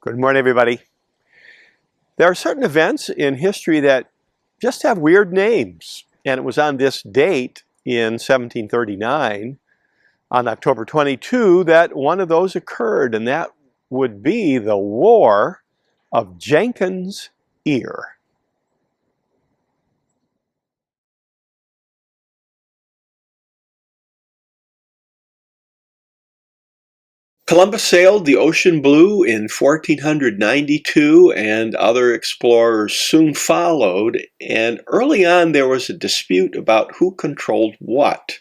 Good morning, everybody. There are certain events in history that just have weird names. And it was on this date in 1739, on October 22, that one of those occurred, and that would be the War of Jenkins Ear. Columbus sailed the ocean blue in 1492, and other explorers soon followed. And early on, there was a dispute about who controlled what.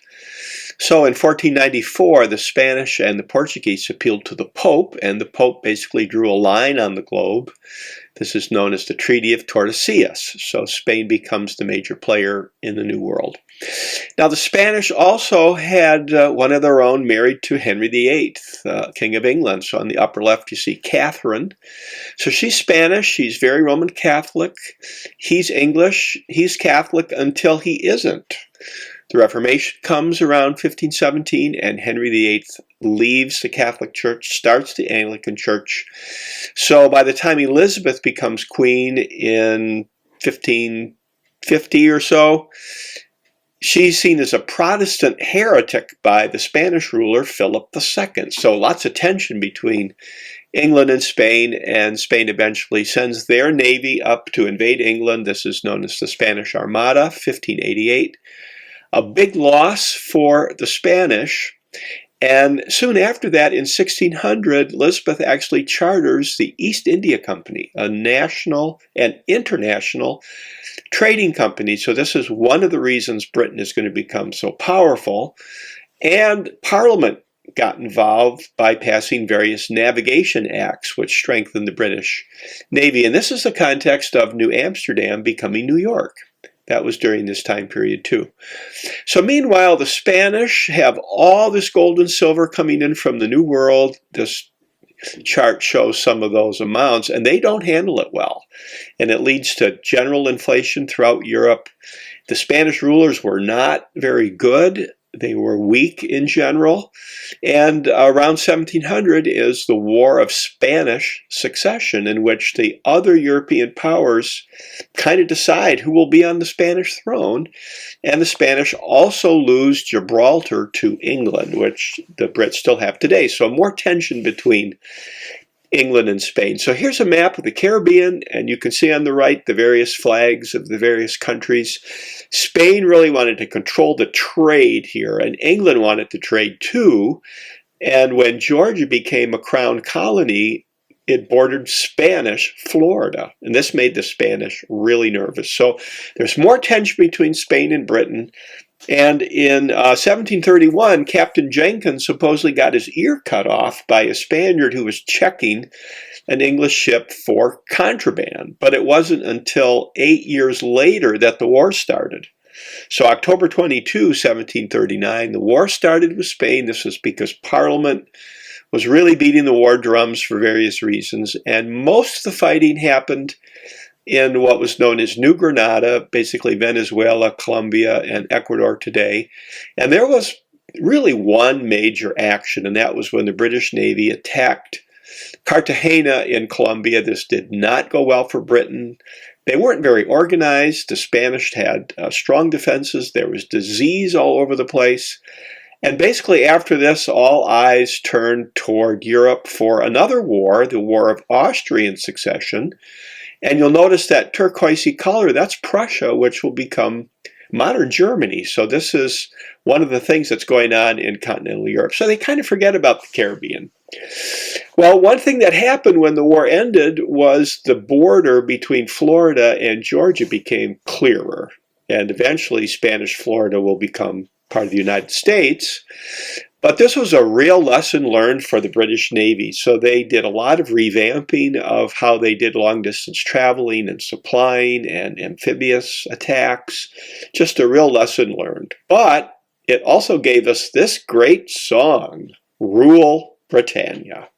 So in 1494, the Spanish and the Portuguese appealed to the Pope, and the Pope basically drew a line on the globe. This is known as the Treaty of Tordesillas. So Spain becomes the major player in the New World. Now, the Spanish also had one of their own married to Henry VIII, King of England. So on the upper left, you see Catherine. So she's Spanish. She's very Roman Catholic. He's English. He's Catholic until he isn't. The Reformation comes around 1517, and Henry VIII leaves the Catholic Church, starts the Anglican Church. So by the time Elizabeth becomes queen in 1550 or so, she's seen as a Protestant heretic by the Spanish ruler, Philip II. So lots of tension between England and Spain eventually sends their navy up to invade England. This is known as the Spanish Armada, 1588. A big loss for the Spanish, and soon after that, in 1600, Elizabeth actually charters the East India Company, a national and international trading company. So this is one of the reasons Britain is going to become so powerful. And Parliament got involved by passing various navigation acts, which strengthened the British Navy. And this is the context of New Amsterdam becoming New York. That was during this time period too. So meanwhile, the Spanish have all this gold and silver coming in from the New World. This chart shows some of those amounts, and they don't handle it well. And it leads to general inflation throughout Europe. The Spanish rulers were not very good. They were weak in general. And around 1700 is the War of Spanish Succession, in which the other European powers kind of decide who will be on the Spanish throne. And the Spanish also lose Gibraltar to England, which the Brits still have today. So more tension between England and Spain. So here's a map of the Caribbean, and you can see on the right the various flags of the various countries. Spain really wanted to control the trade here, and England wanted to trade too. And when Georgia became a crown colony, it bordered Spanish Florida, and this made the Spanish really nervous. So there's more tension between Spain and Britain. And in 1731, Captain Jenkins supposedly got his ear cut off by a Spaniard who was checking an English ship for contraband. But it wasn't until 8 years later that the war started. So October 22, 1739, the war started with Spain. This was because Parliament was really beating the war drums for various reasons. And most of the fighting happened in what was known as New Granada, basically Venezuela, Colombia, and Ecuador today. And there was really one major action, and that was when the British Navy attacked Cartagena in Colombia. This did not go well for Britain. They weren't very organized. The Spanish had strong defenses. There was disease all over the place. And basically after this, all eyes turned toward Europe for another war, the War of Austrian Succession. And you'll notice that turquoisey color, that's Prussia, which will become modern Germany. So this is one of the things that's going on in continental Europe. So they kind of forget about the Caribbean. Well, one thing that happened when the war ended was the border between Florida and Georgia became clearer. And eventually Spanish Florida will become part of the United States. But this was a real lesson learned for the British Navy. So they did a lot of revamping of how they did long-distance traveling and supplying and amphibious attacks. Just a real lesson learned. But it also gave us this great song, Rule Britannia.